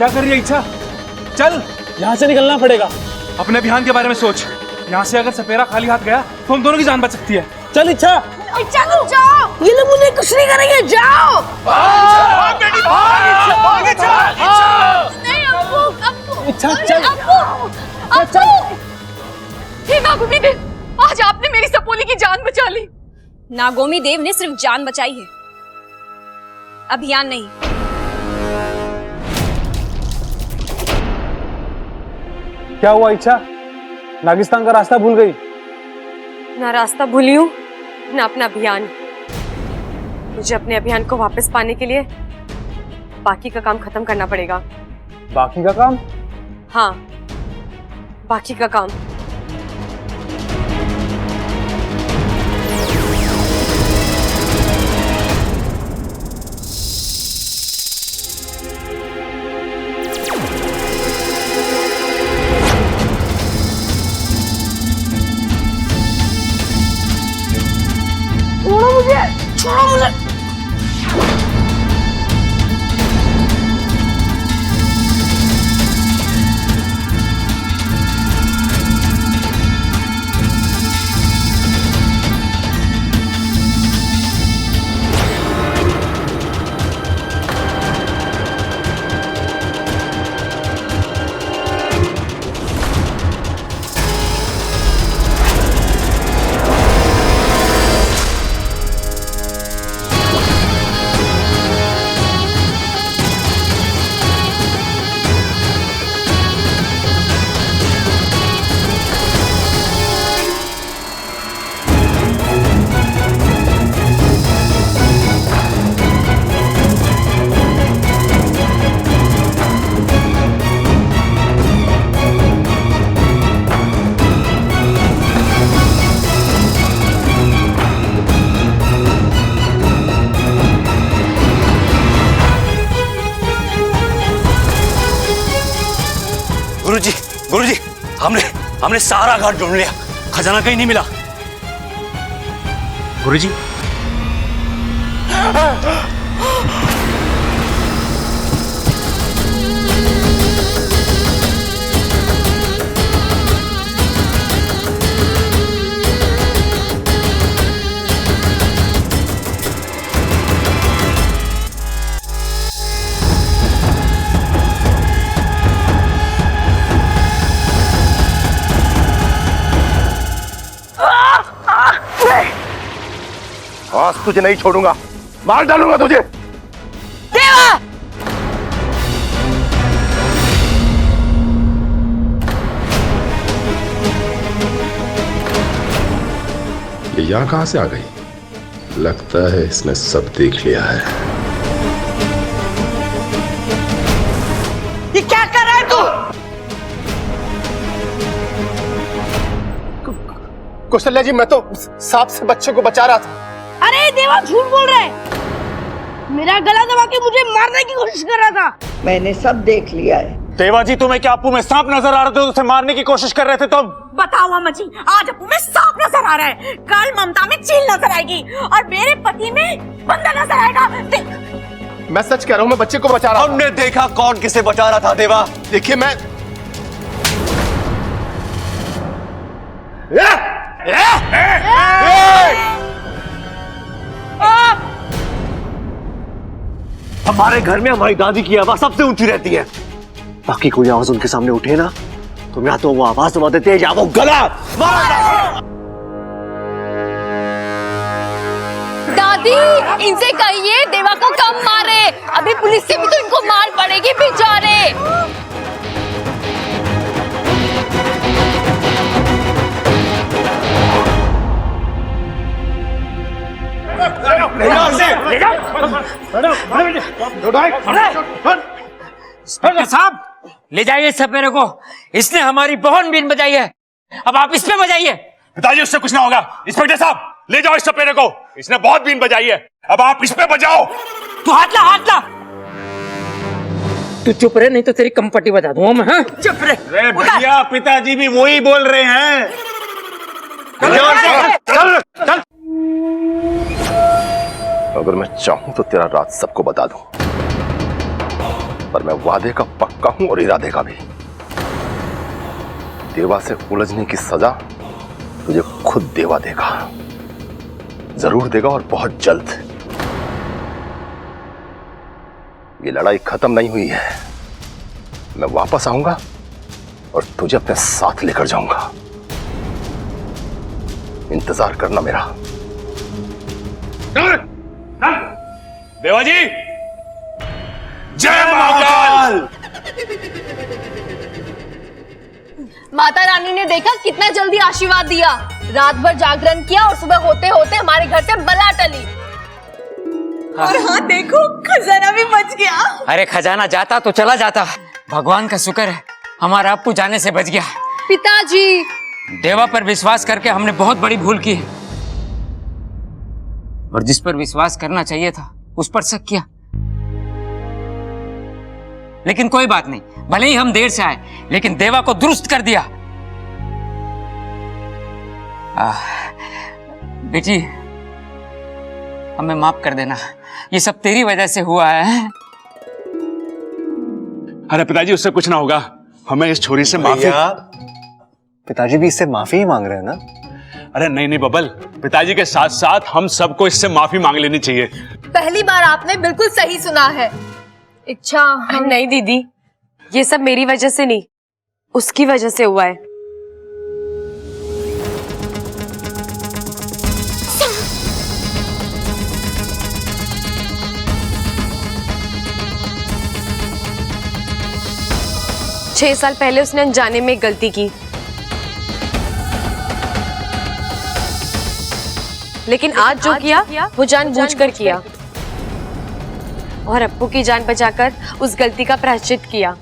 क्या कर रही है इच्छा? चल यहाँ से निकलना पड़ेगा। अपने अभियान के बारे में सोच। यहाँ से अगर सपेरा खाली हाथ गया तो हम दोनों की जान बच सकती है। चल इच्छा। इच्छा तुम जाओ, ये लोग मुझे कुछ नहीं करेंगे, जाओ। नहीं अप्पू, अप्पू, इच्छा चल। अप्पू, हे नागोमी देव, आज आपने मेरी सपोली की जान बचा ली। नागोमी देव ने सिर्फ जान बचाई है, अभियान नहीं। क्या हुआ इच्छा? नागिस्तान का रास्ता भूल गई? ना रास्ता भूली हूँ, ना अपना अभियान। मुझे अपने अभियान को वापस पाने के लिए बाकी का काम खत्म करना पड़ेगा। बाकी का काम? हाँ, बाकी का काम। छोड़ो मुझे। गुरुजी, हमने सारा घाट ढूंढ लिया, खजाना कहीं नहीं मिला। गुरुजी, आज तुझे नहीं छोड़ूंगा, मार डालूंगा तुझे। देवा! ये यहाँ कहां से आ गई? लगता है इसने सब देख लिया है। ये क्या कर रहा है तू? कौशल्या जी, मैं तो सांप से बच्चे को बचा रहा था। अरे देवा, झूठ बोल रहा है। मेरा गला दबा के मुझे मारने की कोशिश कर रहा था। मैंने सब देख लिया है। देवा जी, तुम्हें क्या अप्पू में सांप नजर आ रहे थे? उसे मारने की कोशिश कर रहे थे तुम? बताओ अम्मा जी, आज अप्पू में सांप नजर आ रहा है, कल ममता में चील नजर आएगी और मेरे पति में बंदा नजर आएगा। मैं सच कह रहा हूँ, मैं बच्चे को बचा रहा हूँ। हमने देखा कौन किसे बचा रहा था। देवा, देखिए मैं हमारे घर में हमारी दादी की आवाज सबसे ऊंची रहती है। बाकी कोई आवाज उनके सामने उठे ना, तो या तो वो आवाज दबा देते हैं या वो गला मार। दादी, इनसे कहिए देवा को कम मारे, अभी पुलिस से भी तो इनको मार पड़ेगी बेचारे। साहब, ले जाइए सपेरे को, इसने हमारी बहुत बीन बजाई है, अब आप इस पे बजाइए। पिताजी, उससे कुछ ना होगा। इंस्पेक्टर साहब, ले जाओ इस सपेरे को, इसने बहुत बीन बजाई है, अब आप इस पे बजाओ। तू हाथ ला, हाथ ला। तू चुप रहे, नहीं तो तेरी कंपटी बजा दूंगा मैं। हाँ, चुप रहे। भैया, पिताजी भी वही बोल रहे हैं। चल। अगर मैं चाहूं तो तेरा राज सबको बता दूं। पर मैं वादे का पक्का हूं और इरादे का भी। देवा से उलझने की सजा तुझे खुद देवा देगा, जरूर देगा और बहुत जल्द। ये लड़ाई खत्म नहीं हुई है। मैं वापस आऊंगा और तुझे अपने साथ लेकर जाऊंगा। इंतजार करना मेरा। देवा जी, जय महाकाल। माता रानी ने देखा कितना जल्दी आशीर्वाद दिया। रात भर जागरण किया और सुबह होते होते हमारे घर से बला टली। और हाँ देखो, खजाना भी बच गया। अरे खजाना जाता तो चला जाता, भगवान का शुक्र है हमारा अप्पू जाने से बच गया। पिताजी, देवा पर विश्वास करके हमने बहुत बड़ी भूल की है, और जिस पर विश्वास करना चाहिए था उस पर शक किया। लेकिन कोई बात नहीं, भले ही हम देर से आए लेकिन देवा को दुरुस्त कर दिया। बेटी, हमें माफ कर देना, ये सब तेरी वजह से हुआ है। अरे पिताजी, उससे कुछ ना होगा। हमें इस छोरी से माफी। पिताजी भी इससे माफी ही मांग रहे हैं ना? अरे नहीं नहीं बबल, पिताजी के साथ साथ हम सबको इससे माफी मांग लेनी चाहिए। पहली बार आपने बिल्कुल सही सुना है। इच्छा नहीं दीदी, ये सब मेरी वजह से नहीं, उसकी वजह से हुआ है। छह साल पहले उसने अनजाने में एक गलती की, लेकिन आज जो किया वो जानबूझकर किया, और अप्पू की जान बचाकर उस गलती का प्रायश्चित किया।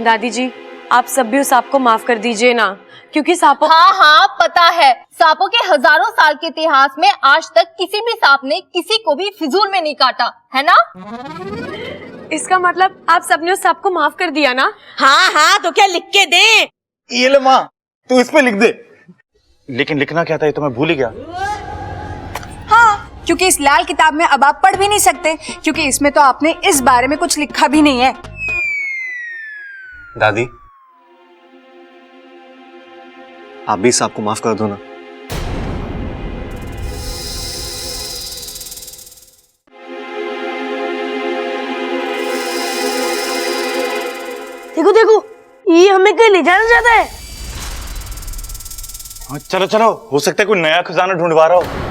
दादी जी, आप सब भी उस सांप को माफ कर दीजिए ना, क्योंकि सांपों। हाँ पता है, सांपों के हजारों साल के इतिहास में आज तक किसी भी सांप ने किसी को भी फिजूल में नहीं काटा, है ना? इसका मतलब आप सबने उस सांप को माफ कर दिया ना? हाँ, तो क्या लिख के दे? ये ले माँ, तू इस पे लिख दे। लेकिन लिखना क्या था ये तो मैं भूल ही गया। हाँ, क्योंकि इस लाल किताब में अब आप पढ़ भी नहीं सकते, क्योंकि इसमें तो आपने इस बारे में कुछ लिखा भी नहीं है। दादी, आप भी सांप को माफ कर दो ना। देखो देखो, ये हमें कहीं ले जाना चाहता है। हाँ, चलो चलो, हो सकता है कोई नया खजाना ढूंढवा रहा हो।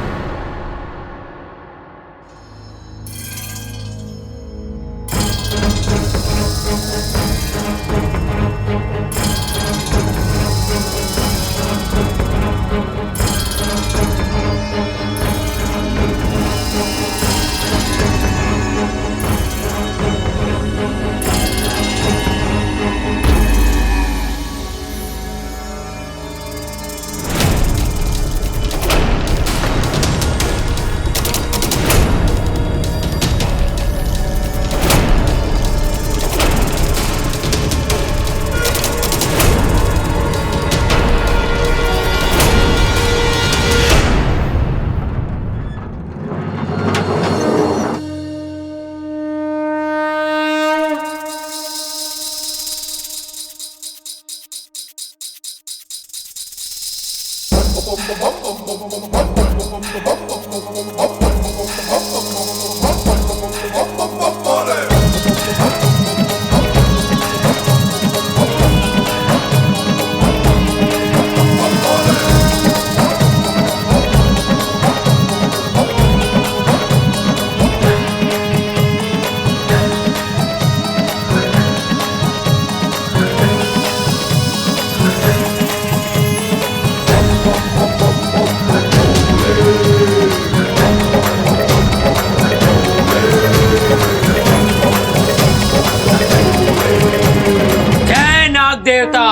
देवता,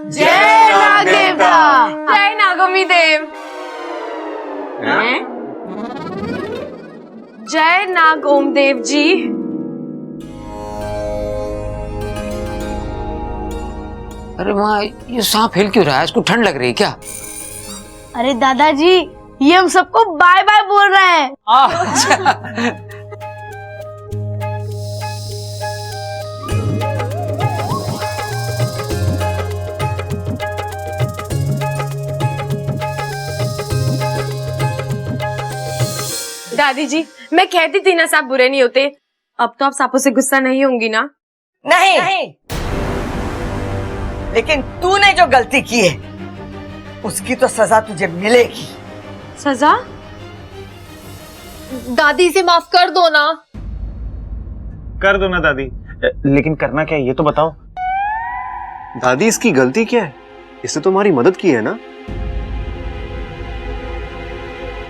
जय नाग देवता, जय नागोमी देव, जय नाग ओम देव जी। अरे माँ, ये सांप हिल क्यों रहा है? इसको ठंड लग रही है क्या? अरे दादाजी, ये हम सबको बाय बाय बोल रहे हैं। दादी जी, मैं कहती थी ना सांप बुरे नहीं होते। अब तो आप सांपों से गुस्सा नहीं होंगी ना? नहीं, लेकिन तूने जो गलती की है उसकी तो सजा तुझे मिलेगी। सजा? दादी इसे माफ कर दो ना। कर दो ना दादी, लेकिन करना क्या है ये तो बताओ। दादी इसकी गलती क्या है? इसने तुम्हारी मदद की है ना।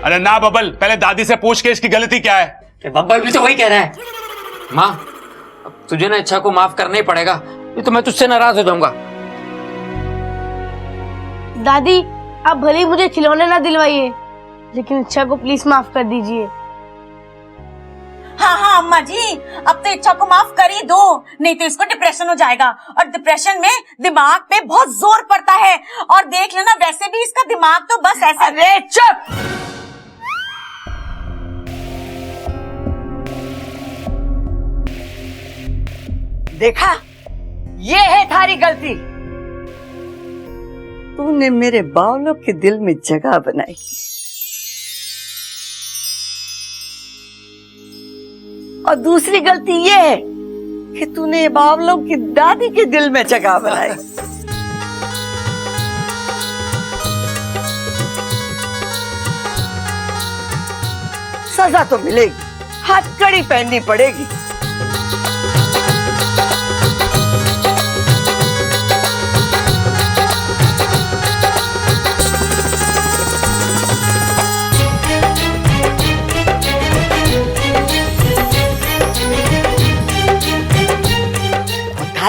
अरे ना बबल, पहले दादी से पूछ के इसकी गलती क्या है। बब्बल भी तो वही कह रहा है। माँ, अब तुझे ना इच्छा को माफ करना ही पड़ेगा, नहीं तो मैं तुझसे नाराज हो जाऊंगा। दादी आप भले ही मुझे खिलौने ना दिलवाइए, लेकिन इच्छा को प्लीज माफ कर दीजिए। हाँ हाँ अम्मा जी, अब तो इच्छा को माफ कर ही दो, नहीं तो इसको डिप्रेशन हो जाएगा, और डिप्रेशन में दिमाग पे बहुत जोर पड़ता है। और देख लेना, वैसे भी इसका दिमाग तो बस ऐसा। अरे चुप! देखा, ये है थारी गलती। तूने मेरे बावलों के दिल में जगह बनाई, और दूसरी गलती ये है कि तूने बावलों की दादी के दिल में जगह बनाई। सजा तो मिलेगी, हथकड़ी पहननी पड़ेगी।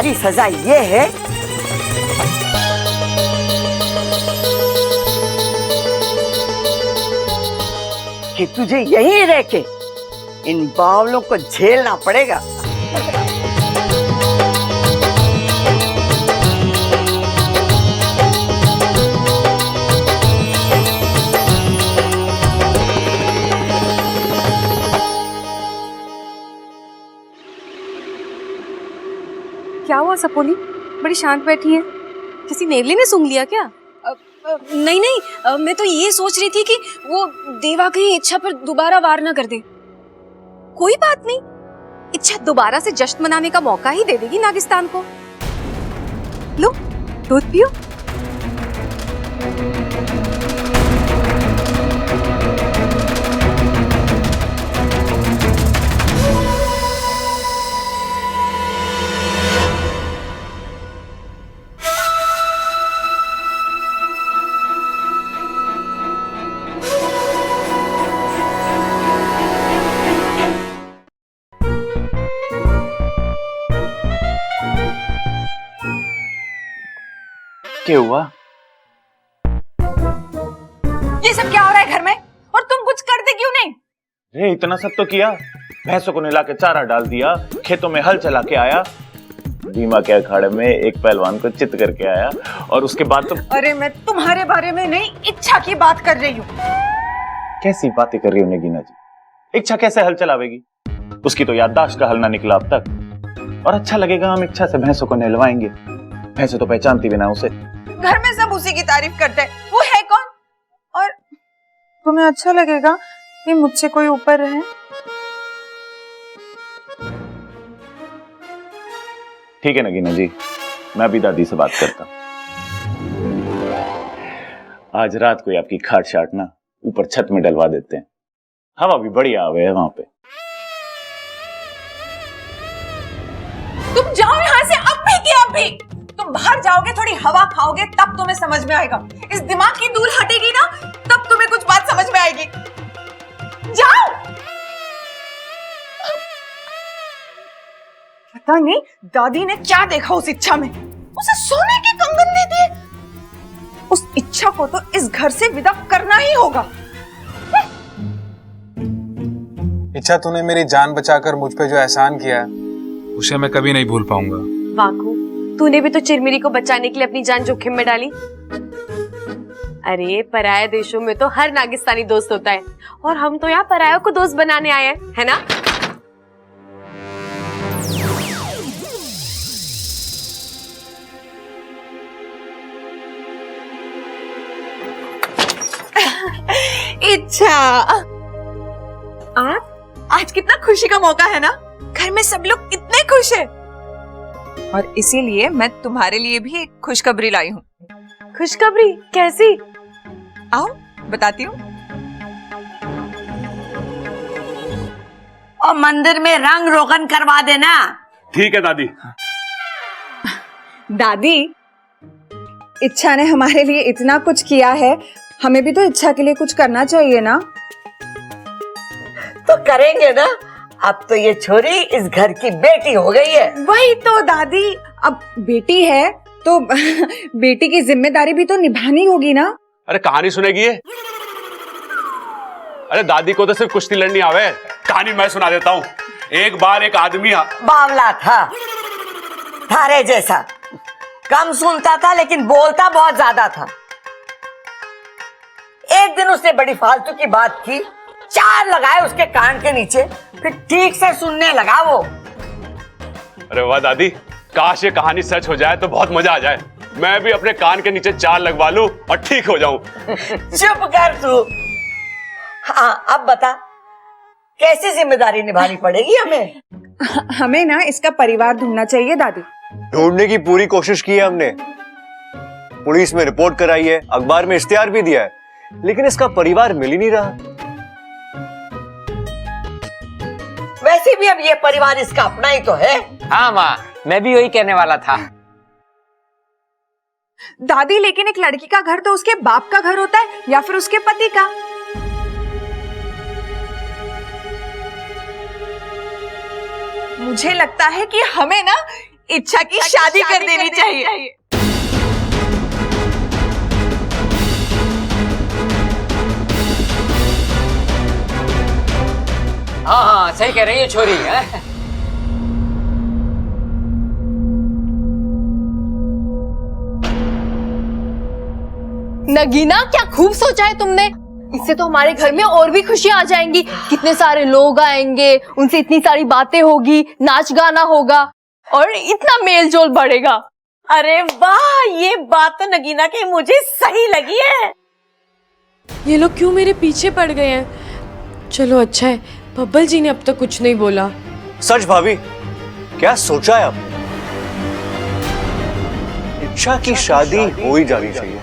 तुम्हारी सजा ये है कि तुझे यहीं रह के इन बावलों को झेलना पड़ेगा। क्या हुआ सपोली, बड़ी शांत बैठी है? किसी नेवली ने सूंघ लिया क्या? नहीं नहीं, मैं तो ये सोच रही थी कि वो देवा कहीं इच्छा पर दोबारा वार न कर दे। कोई बात नहीं, इच्छा दोबारा से जश्न मनाने का मौका ही दे देगी नागिस्तान को। लो दूध पियो। क्या हुआ? ये सब क्या हो रहा है घर में, और तुम कुछ करते क्यों नहीं? रे इतना सब तो किया, भैंसों को नहला के चारा डाल दिया, खेतों में हल चला के आया, भीमा के अखाड़े में एक पहलवान को चित करके आया, और उसके बाद तो। अरे मैं तुम्हारे बारे में नहीं, इच्छा की बात कर रही हूँ। कैसी बातें कर रही हो नगीना जी? इच्छा कैसे हल चलावेगी? उसकी तो याददाश्त का हल ना निकला अब तक। और अच्छा लगेगा हम इच्छा से भैंसों को नहलवाएंगे? भैंसों तो पहचानती भी ना उसे। घर में सब उसी की तारीफ करते हैं, वो है कौन? और तुम्हें अच्छा लगेगा कि मुझसे कोई ऊपर रहे? ठीक है नगीना जी, मैं अभी दादी से बात करता हूँ। आज रात को आपकी खाट शाट ना ऊपर छत में डलवा देते हैं, हवा भी बढ़िया आवे है वहां पे। तुम जाओ यहाँ से अब भी कि अब भी। तुम बाहर जाओगे, थोड़ी हवा खाओगे, तब तुम्हें समझ में आएगा। इस दिमाग की धूल हटेगी ना, तब तुम्हें कुछ बात समझ में आएगी। जाओ। पता नहीं दादी ने क्या देखा उस इच्छा में, उसे सोने के कंगन दे दिए। उस इच्छा को तो इस घर से विदा करना ही होगा। इच्छा, तूने मेरी जान बचाकर मुझ पे जो एहसान किया है उसे मैं कभी नहीं भूल पाऊंगा। वाकू, तूने भी तो चिरमिरी को बचाने के लिए अपनी जान जोखिम में डाली। अरे पराये देशों में तो हर नागिस्तानी दोस्त होता है, और हम तो यहाँ परायों को दोस्त बनाने आए हैं, है ना? इच्छा, आज कितना खुशी का मौका है ना। घर में सब लोग कितने खुश हैं। और इसीलिए मैं तुम्हारे लिए भी एक खुशखबरी लाई हूँ। खुशखबरी? कैसी? आओ बताती हूँ। और मंदिर में रंग रोगन करवा देना। ठीक है दादी। दादी, इच्छा ने हमारे लिए इतना कुछ किया है, हमें भी तो इच्छा के लिए कुछ करना चाहिए ना। तो करेंगे ना, अब तो ये छोरी इस घर की बेटी हो गई है। वही तो दादी, अब बेटी है तो बेटी की जिम्मेदारी भी तो निभानी होगी ना। अरे कहानी सुनेगी ये? अरे दादी को तो सिर्फ कुश्ती लड़नी आवे। कहानी मैं सुना देता हूँ। एक बार एक आदमी बावला था, थारे जैसा, कम सुनता था लेकिन बोलता बहुत ज्यादा था। एक दिन उसने बड़ी फालतू की बात की, 4 लगाए उसके कान के नीचे, फिर ठीक से सुनने लगा वो। अरे वाह दादी, काश ये कहानी सच हो जाए तो बहुत मजा आ जाए। मैं भी अपने कान के नीचे 4 लगवा लूं और ठीक हो जाऊं। चुप कर तू। हाँ अब बता, कैसी जिम्मेदारी निभानी पड़ेगी हमें? हमें ना इसका परिवार ढूंढना चाहिए दादी। ढूंढने की पूरी कोशिश की है हमने, पुलिस में रिपोर्ट कराई है, अखबार में इश्तिहार भी दिया है, लेकिन इसका परिवार मिल ही नहीं रहा। वैसे भी अब ये परिवार इसका अपना ही तो है। हाँ माँ, मैं भी वही कहने वाला था। दादी, लेकिन एक लड़की का घर तो उसके बाप का घर होता है या फिर उसके पति का। मुझे लगता है कि हमें ना इच्छा की शादी कर देनी चाहिए। हाँ हाँ, सही कह रही है छोरी है। नगीना, क्या खूब सोचा है तुमने। इससे तो हमारे घर में और भी खुशियां आ जाएंगी। कितने सारे लोग आएंगे, उनसे इतनी सारी बातें होगी, नाच गाना होगा और इतना मेल जोल बढ़ेगा। अरे वाह, ये बात तो नगीना की मुझे सही लगी है। ये लोग क्यों मेरे पीछे पड़ गए हैं? चलो अच्छा है, बब्बल जी ने अब तक कुछ नहीं बोला। सच भाभी, क्या सोचा है आपने? इच्छा की शादी हो ही जानी चाहिए।